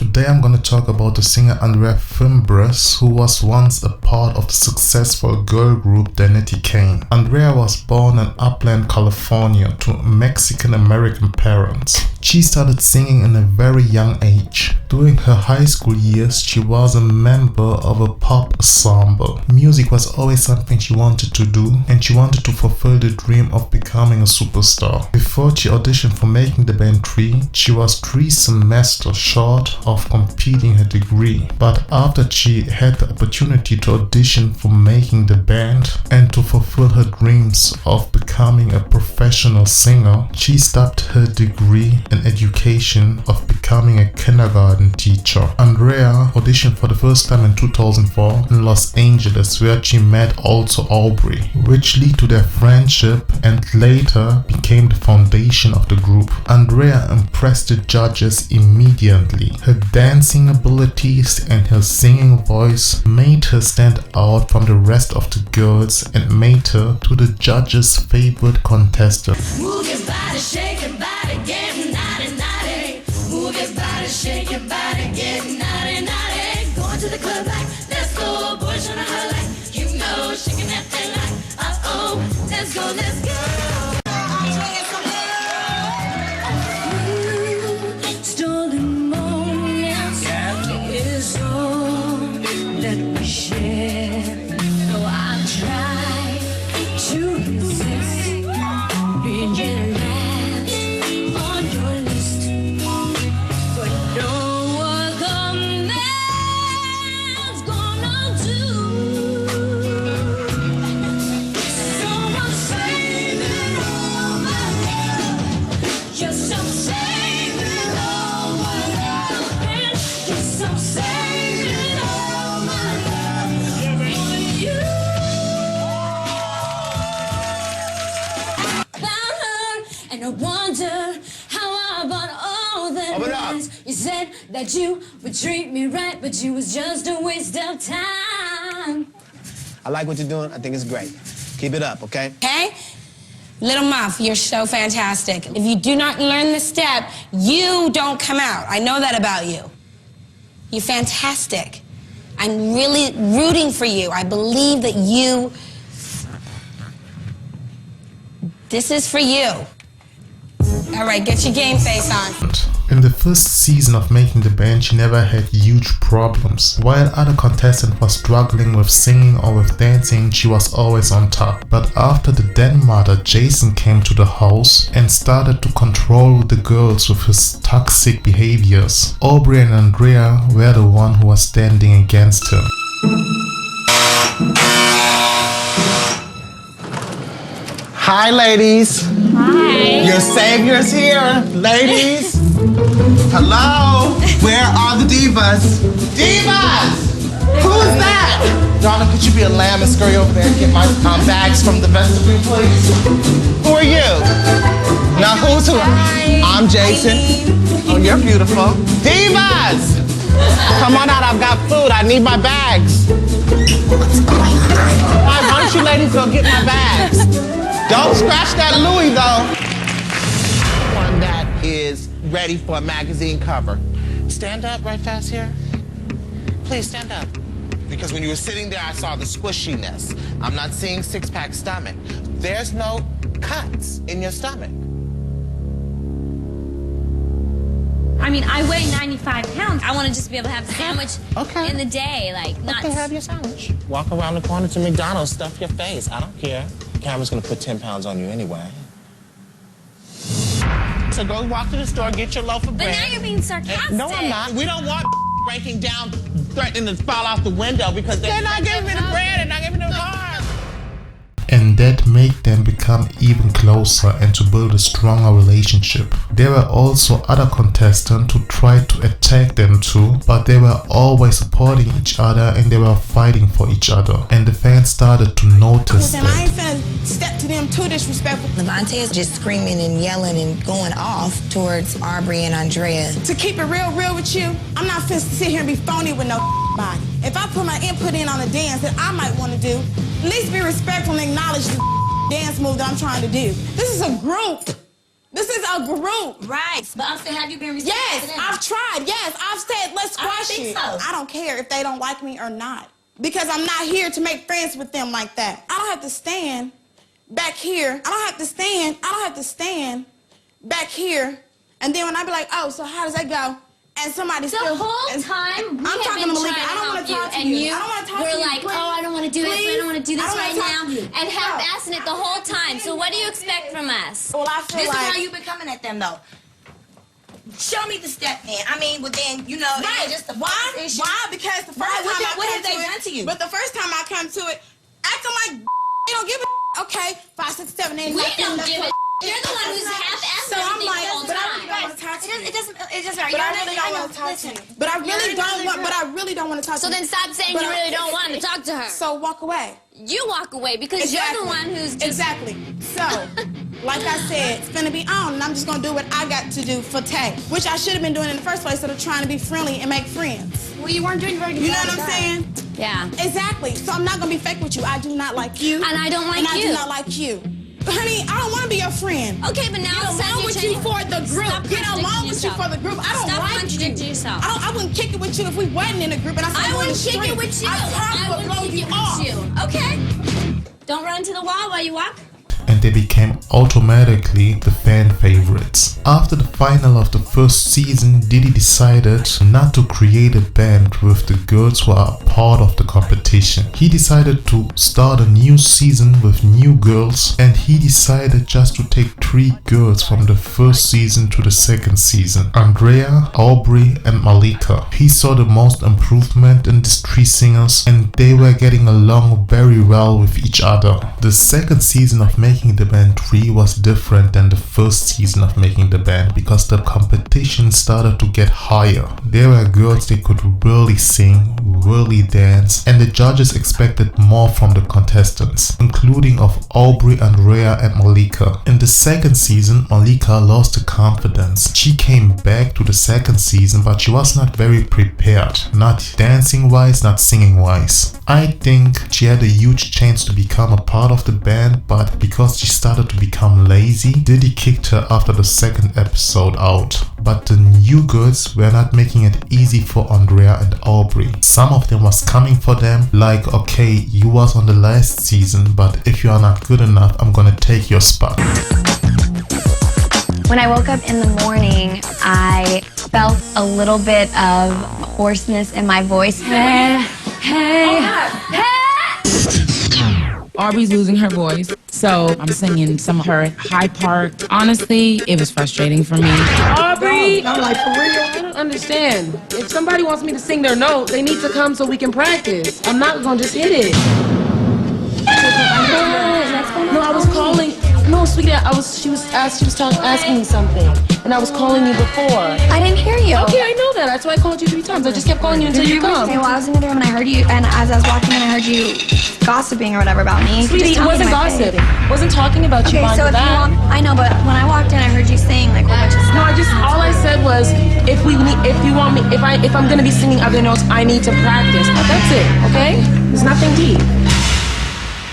Today I'm gonna talk about the singer Aundrea Fimbres, who was once a part of the successful girl group Danity Kane. Aundrea was born in Upland, California to Mexican-American parents. She started singing in a very young age. During her high school years, she was a member of a pop ensemble. Music was always something she wanted to do, and she wanted to fulfill the dream of becoming a superstar. Before she auditioned for making the band 3, she was 3 semesters short of completing her degree. But after she had the opportunity to audition for making the band and to fulfill her dreams of becoming a professional singer, she stopped her degree in education of becoming a kindergarten teacher. Aundrea auditioned for the first time in 2004 in Los Angeles, where she met also Aubery, which led to their friendship and later became the foundation of the group. Aundrea impressed the judges immediately. Her dancing abilities and her singing voice made her stand out from the rest of the girls and made her to the judges' favorite contestant. Move your body, shake your body, get naughty, naughty. Move your body, shake your body, get naughty, naughty. Going to the club like, let's go, boys on a high like, you know, shaking that thing like, uh-oh, let's go, let's go. Stolen moments is all that we share. So I try to resist being last on your list, but no other man's gonna do. So I'm saving all my love. Yes, I'm saving all my love. Yes, I'm saving all my love for you. Found her, and I wonder how I bought all the lies. You said that you would treat me right, but you was just a waste of time. I like what you're doing. I think it's great. Keep it up, okay? Okay? Little Muff, you're so fantastic. If you do not learn the step, you don't come out. I know that about you. You're fantastic. I'm really rooting for you. I believe that you... This is for you. All right, get your game face on. In the first season of making the band, she never had huge problems. While other contestants were struggling with singing or with dancing, she was always on top. But after the den mother Jason came to the house and started to control the girls with his toxic behaviors, Aubery and Aundrea were the one who was standing against him. Hi, ladies. Hi. Your savior's here, ladies. Hello. Where are the divas? Divas! Who's that? Darling, could you be a lamb and scurry over there and get my bags from the vestibule, please? Who are you? Now, who's who? I'm Jason. Oh, you're beautiful. Divas! Come on out, I've got food. I need my bags. Why don't you ladies go get my bags? Don't scratch that Louis, though. One that is ready for a magazine cover. Stand up right fast here. Please stand up. Because when you were sitting there, I saw the squishiness. I'm not seeing six-pack stomach. There's no cuts in your stomach. I mean, I weigh 95 pounds. I want to just be able to have a sandwich in the day, like not... Okay, have your sandwich. Walk around the corner to McDonald's, stuff your face. I don't care. The camera's gonna put 10 pounds on you anyway. So go walk to the store, get your loaf of bread. But now you're being sarcastic. No, I'm not. We don't want breaking down, threatening to fall out the window because they're not giving me the bread and not giving me the card. And that made them become even closer and to build a stronger relationship. There were also other contestants who tried to attack them too, but they were always supporting each other and they were fighting for each other. And the fans started to notice that. I ain't finna step to them too disrespectful. Levante is just screaming and yelling and going off towards Aubery and Aundrea. To keep it real with you, I'm not finna sit here and be phony with no body. If I put my input in on a dance that I might want to do, at least be respectful and acknowledge the dance move that I'm trying to do. This is a group. This is a group. Right. But I'm saying, have you been receptive Yes, to them? I've tried. Yes, I've said, let's I don't squash think it. so. I don't care if they don't like me or not. Because I'm not here to make friends with them like that. I don't have to stand back here. I don't have to stand back here. And then when I be like, oh, so how does that go? And somebody The still... whole time we I'm have talking been to trying Malika. I to don't want help to you, talk to and you. you I don't want to talk to were you. like, Please. oh, I don't want to do this, I don't want to do this I don't right wanna talk now, to you. and half-assing it the whole time. So what do you expect from us? Well, I feel This like... is how you've been coming at them, though. Show me the step, then. I mean, well, then, you know, Right. it's just the Why? focus issue. Why? Because the first Why? time What I have come they to done it, to you? But the first time I come to it, acting like you don't give a okay, 5, 6, 7, 8. We don't give a You're the one who's half-assing So I'm everything like, the whole but I time. really don't want to talk to you. It doesn't matter. But I really don't want to talk to you. But I really don't want to talk to So you. then stop saying you really don't want to talk to her. So walk away. You walk away because you're the one who's just... Exactly. So, like I said, it's gonna be on, and I'm just gonna do what I got to do for Tay, which I should have been doing in the first place instead of trying to be friendly and make friends. Well, you weren't doing very good. You know what I'm saying? Yeah. Exactly. So I'm not gonna be fake with you. I do not like you. And I don't like and I you. do not like you. Honey, I don't want to be your friend. Okay, but now Get along with you for the group. Stop Get along with you contradicting for the group. I don't Stop like contradicting you. yourself. I wouldn't kick it with you if we wasn't in a group. And I wouldn't kick it with you. I probably would blow you off. Okay. Don't run into the wall while you walk. And they became automatically the fan favorites. After the final of the first season, Diddy decided not to create a band with the girls who are a part of the competition. He decided to start a new season with new girls, and he decided just to take 3 girls from the first season to the second season: Aundrea, Aubery and Malika. He saw the most improvement in these 3 singers, and they were getting along very well with each other. The second season of Making the Band 3 was different than the first season of Making the Band because the competition started to get higher. There were girls they could really sing, really dance, and the judges expected more from the contestants, including of Aubery, Aundrea and Malika. In the second season, Malika lost the confidence. She came back to the second season, but she was not very prepared, not dancing wise, not singing wise. I think she had a huge chance to become a part of the band, but because she started to become lazy, Diddy kicked her after the second episode out. But the new girls were not making it easy for Aundrea and Aubery. Some of them was coming for them like, okay, you was on the last season, but if you are not good enough, I'm gonna take your spot. When I woke up in the morning, I felt a little bit of hoarseness in my voice. Hey. Aubrey's losing her voice, so I'm singing some of her high part. Honestly, it was frustrating for me. Aubrey! I'm like, for real, I don't understand. If somebody wants me to sing their note, they need to come so we can practice. I'm not gonna just hit it. No, I was calling. No, sweetie, she was asking me something, and I was calling you before. I didn't hear you. Okay, I know that. That's why I called you 3 times. I just kept calling you until you come. Well, I was in the room and I heard you, and as I was walking in, I heard you gossiping or whatever about me. Sweetie, it wasn't gossip. Wasn't talking about you. Okay, so if you want, I know, but when I walked in, I heard you saying like a bunch of stuff. No, all I said was, if I'm gonna be singing other notes, I need to practice. That's it, okay? There's nothing deep.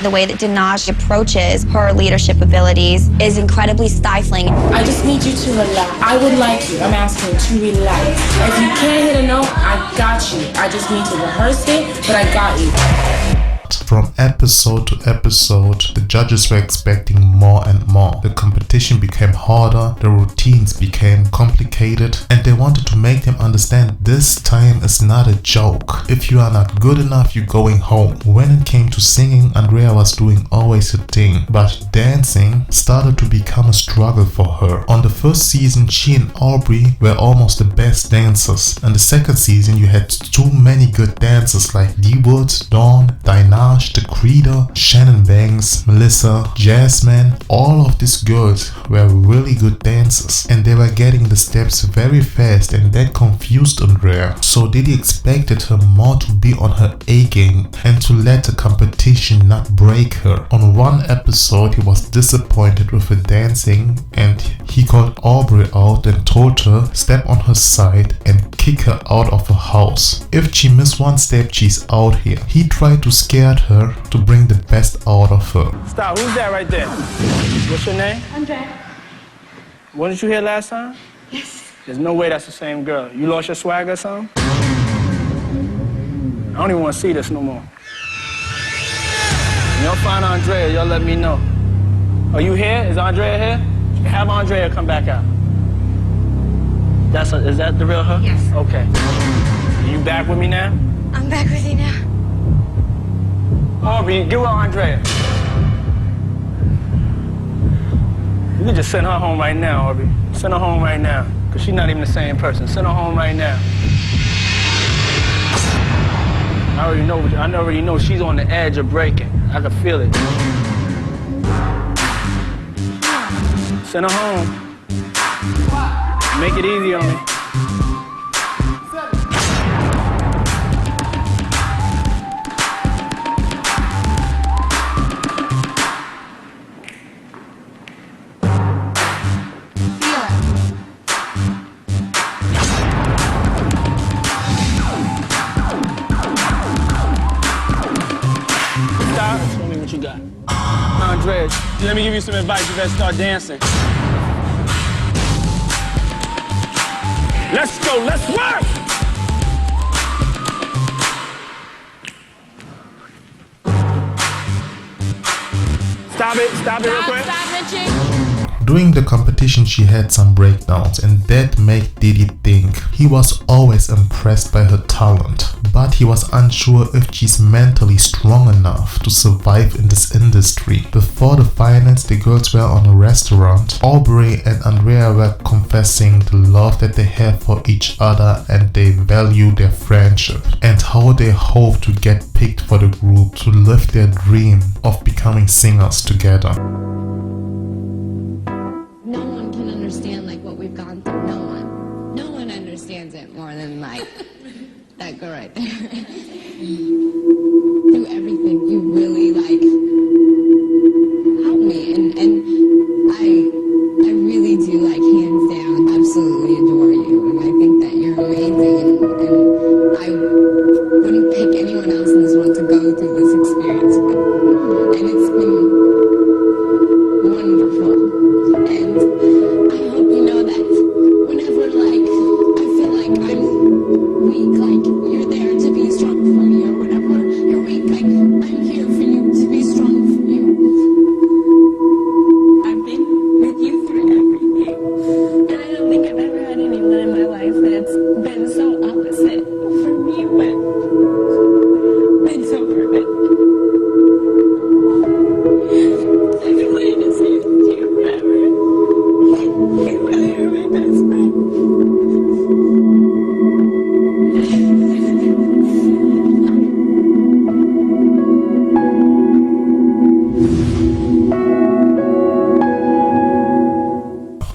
The way that Dinaj approaches her leadership abilities is incredibly stifling. I just need you to relax. I would like you, I'm asking, to relax. If you can't hit a note, I got you. I just need to rehearse it, but I got you. From episode to episode, the judges were expecting more and more. The competition became harder, the routines became complicated, and they wanted to make them understand this time is not a joke. If you are not good enough, you're going home. When it came to singing, Aundrea was doing always a thing, but dancing started to become a struggle for her. On the first season, she and Aubery were almost the best dancers. In the second season, you had too many good dancers like D-Wood, Dawn, Dinaj, The Creeder, Shannon Banks, Melissa, Jasmine. All of these girls were really good dancers, and they were getting the steps very fast, and that confused Aundrea. So Diddy expected her more to be on her A game and to let the competition not break her. On one episode, he was disappointed with her dancing, and he called Aubery out and told her step on her side and kick her out of her house. If she missed one step, she's out here. He tried to scare her to bring the best out of her. Stop, who's that right there? What's your name? Andrea. Wasn't you here last time? Yes. There's no way that's the same girl. You lost your swag or something? I don't even want to see this no more. When y'all find Aundrea, y'all let me know. Are you here? Is Aundrea here? Have Aundrea come back out. Is that the real her? Yes. Okay. You back with me now? I'm back with you now. Aubery, get with Aundrea. You can just send her home right now, Aubery. Send her home right now. Because she's not even the same person. Send her home right now. I already know she's on the edge of breaking. I can feel it. Send her home. Make it easy on me. Aundrea, let me give you some advice. You better start dancing. Let's go, let's work! Stop it real quick. Stop, Richie. During the competition she had some breakdowns, and that made Diddy think he was always impressed by her talent, but he was unsure if she's mentally strong enough to survive in this industry. Before the finals, the girls were on a restaurant. Aubery and Aundrea were confessing the love that they have for each other, and they value their friendship, and how they hope to get picked for the group to live their dream of becoming singers together. No one can understand like what we've gone through. No one understands it more than like that girl right there. Through everything, you really like helped me, and I really do like hands down absolutely adore you, and I think that you're amazing, and I wouldn't pick anyone else in this world to go through this experience with, and it's been wonderful. And I hope you know that whenever, like, I feel like I'm weak, like, you're there to be strong for me, or whenever you're weak, like, I'm here for you to be strong for you. I've been with you through everything, and I don't think I've ever had anyone in my life that's been so opposite for me, but been so perfect. I've been waiting to say this to you forever. You really are my best friend.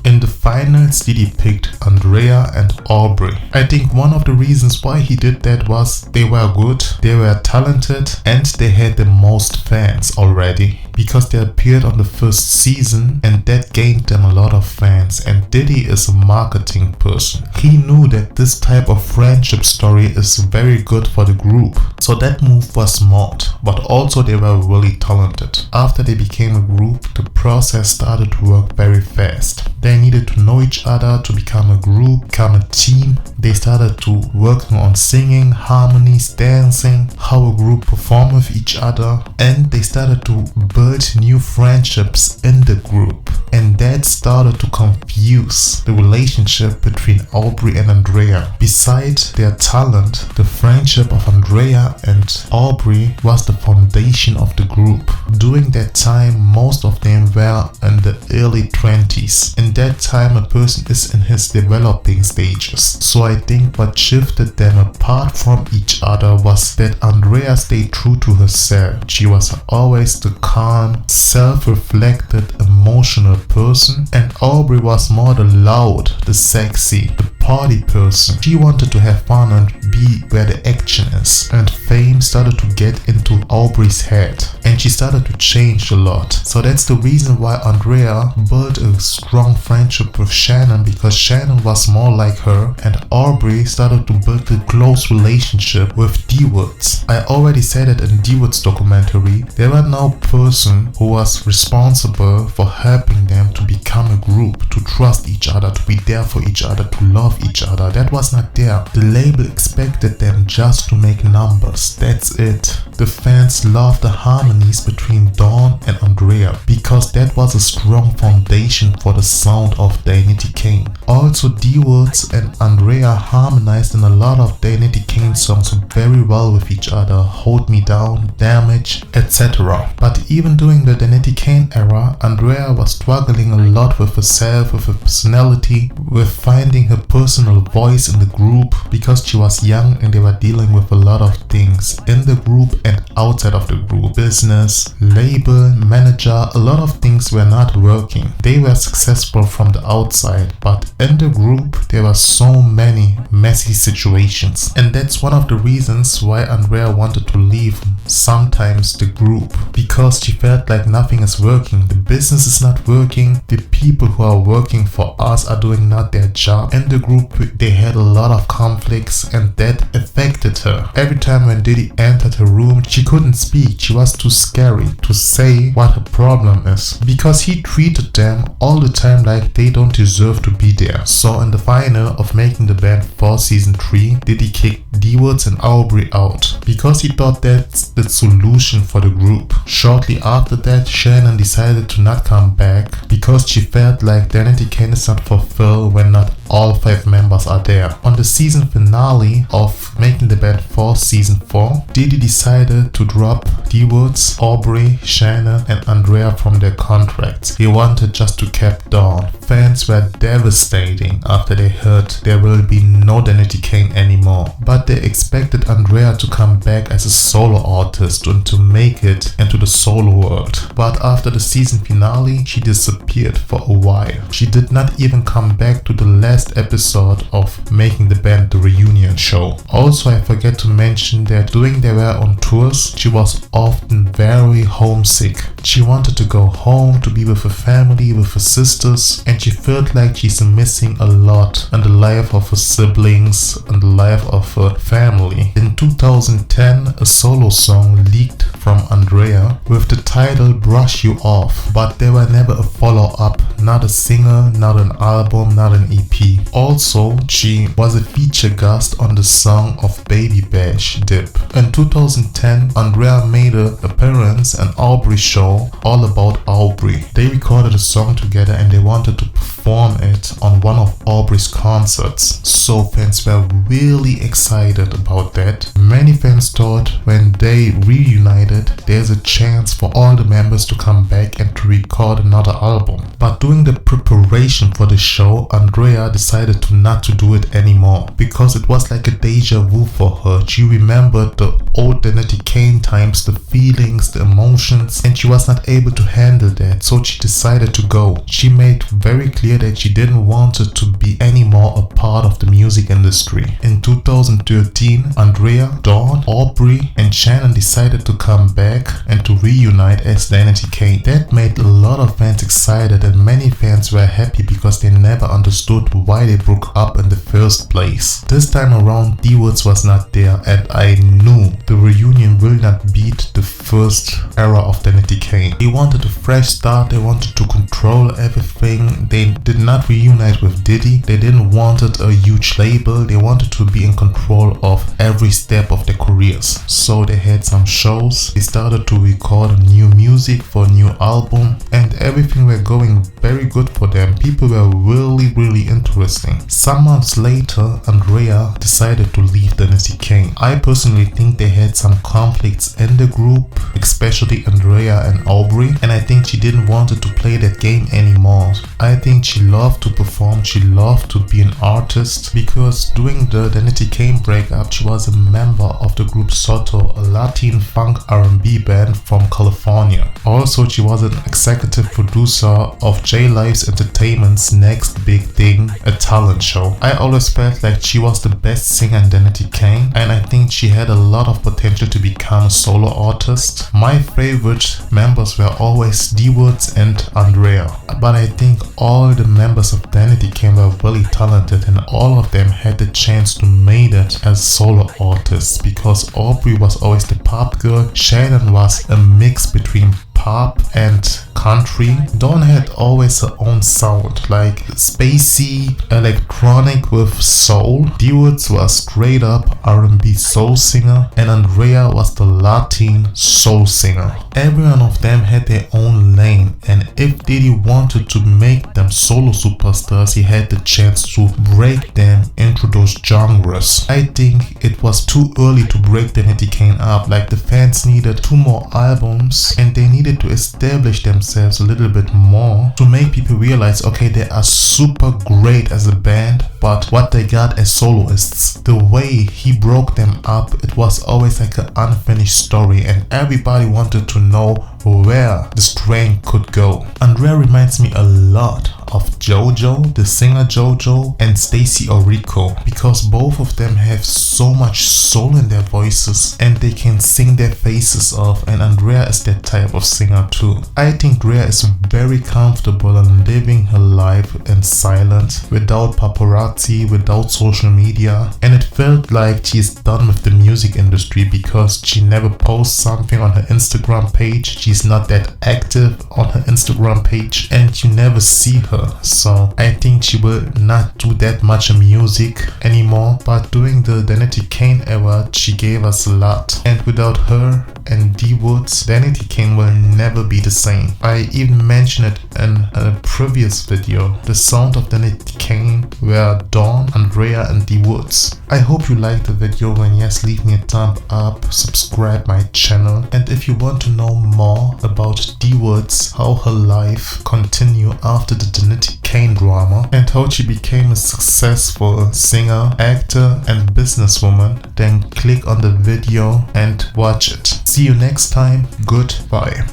In the finals, Diddy picked Aundrea and Aubery. I think one of the reasons why he did that was they were good, they were talented, and they had the most fans already, because they appeared on the first season, and that gained them a lot of fans. And Diddy is a marketing person. He knew that this type of friendship story is very good for the group, so that move was smart, but also they were really talented. After they became a group, the process started to work very fast. They needed to know each other to become a group, become a team. They started to working on singing, harmonies, dancing, how a group perform with each other, and they started to build new friendships in the group. And that started to confuse the relationship between Aubery and Aundrea. Besides their talent, the friendship of Aundrea and Aubery was the foundation of the group. During that time, most of them were in the early 20s. In that time, a person is in his developing stages. So I think what shifted them apart from each other was that Aundrea stayed true to herself. She was always the calm, self-reflected, emotional person, and Aubery was more the loud, the sexy, the party person. She wanted to have fun and be where the action is. And fame started to get into Aubery's head, and she started to change a lot. So that's the reason why Aundrea built a strong friendship with Shannon, because Shannon was more like her, and Aubery started to build a close relationship with D-Woods. I already said it in D-Woods documentary, there were no person who was responsible for helping them to become a group, to trust each other, to be there for each other, to love each other. That was not there. The label expected them just to make numbers. That's it. The fans loved the harmonies between Dawn and Aundrea, because that was a strong foundation for the sound of Danity Kane. Also, D-Woods and Aundrea harmonized in a lot of Danity Kane songs very well with each other, Hold Me Down, Damage, etc. But even during the Danity Kane era, Aundrea was struggling a lot with herself, with her personality, with finding her personal voice in the group, because she was young and they were dealing with a lot of things in the group and outside of the group. Business, label, manager, a lot of things were not working. They were successful from the outside, but in the group there were so many messy situations. And that's one of the reasons why Aundrea wanted to leave sometimes the group, because she felt like nothing is working. The business is not working. The people who are working for us are doing not their job. In the group they had a lot of conflicts, and that affected her. Every time when Diddy entered her room, she couldn't speak. She was too scary to say what her problem is, because he treated them all the time like they don't deserve to be there. So in the final of making the band for season 3, Diddy kicked D-Woods and Aubery out, because he thought that's the solution for the group. Shortly after that, Shannon decided to not come back, because she felt like Danity Kane is not fulfilled when not all 5 members are there. On the season finale of making the band for season 4, Diddy decided to drop D-Woods, Aubery, Shannon and Aundrea from their contracts. He wanted just to keep Dawn. Fans were devastating after they heard there will be no Danity Kane anymore, but they expected Aundrea to come back as a solo artist and to make it into the solo world. But after the season finale, she disappeared for a while. She did not even come back to the last episode of making the band the reunion show. Also, I forget to mention that during they were on tours, she was often very homesick. She wanted to go home to be with her family, with her sisters, and she felt like she's missing a lot in the life of her siblings and the life of her family. In 2010, a solo song leaked from Aundrea with the title Brush You Off, but there were never a follow-up, not a single, not an album, not an EP. Also, she was a feature guest on the song of Baby Bash, Dip. In 2010, Aundrea made an appearance on Aubery show all about Aubery. They recorded a song together and they wanted to perform it on one of Aubery's concerts. So fans were really excited about that. Many fans thought when they reunited, there's a chance for all the members to come back and to record another album. But during the preparation for the show, Aundrea decided to not to do it anymore, because it was like a deja vu for her. She remembered the old Danity Kane times, the feelings, the emotions, and she was not able to handle that, so she decided to go. She made very clear that she didn't want it to be anymore a part of the music industry. In 2013, Aundrea, Dawn, Aubery and Shannon decided to come back and to reunite as Danity Kane. That made a lot of fans excited, and many fans were happy because they never understood why they broke up in the first place. This time around, D-Woods was not there, and I knew the reunion will not beat the first era of Danity Kane. They wanted a fresh start, they wanted to control everything. They did not reunite with Diddy, they didn't wanted a huge label, they wanted to be in control of every step of their careers. So they had some shows, they started to record new music for a new album, and everything were going very good for them. People were really interesting. Some months later, Aundrea decided to leave Danity Kane. I personally think they had some conflicts in the group, especially Aundrea and Aubery, and I think she didn't want to play that game anymore. I think she loved to perform, she loved to be an artist, because during the Danity Kane breakup she was was a member of the group Soto, a Latin funk R&B band from California. Also, she was an executive producer of J Live's Entertainment's Next Big Thing, a talent show. I always felt like she was the best singer in Danity Kane, and I think she had a lot of potential to become a solo artist. My favorite members were always D Woods and Aundrea, but I think all the members of Danity Kane were really talented, and all of them had the chance to make it as solo artists, because Aubery was always the pop girl, Shannon was a mix between pop and country. Dawn had always her own sound, like spacey electronic with soul. D Woods was straight up R&B soul singer, and Aundrea was the Latin soul singer. Every one of them had their own lane, and if Diddy wanted to make them solo superstars, he had the chance to break them into those genres. I think it was too early to break Danity Kane up. Like, the fans needed 2 more albums, and they needed to establish themselves a little bit more to make people realize, okay, they are super great as a band, but what they got as soloists, the way he broke them up, it was always like an unfinished story, and everybody wanted to know where the strain could go. Aundrea reminds me a lot of JoJo, the singer JoJo, and Stacey Orico, because both of them have so much soul in their voices and they can sing their faces off, and Aundrea is that type of singer too. I think Aundrea is very comfortable in living her life in silence, without paparazzi, without social media, and it felt like she's done with the music industry because she never posts something on her Instagram page. She's not that active on her Instagram page, and you never see her. So I think she will not do that much music anymore, but during the Danity Kane era she gave us a lot, and without her and D Woods, Danity Kane will never be the same. I even mentioned it in a previous video. The sound of Danity Kane were Dawn, Aundrea and D Woods. I hope you liked the video, and yes, leave me a thumb up, subscribe my channel, and if you want to know more about D Woods, how her life continued after the Danity Kane drama and how she became a successful singer, actor and businesswoman, then click on the video and watch it. See you next time. Goodbye.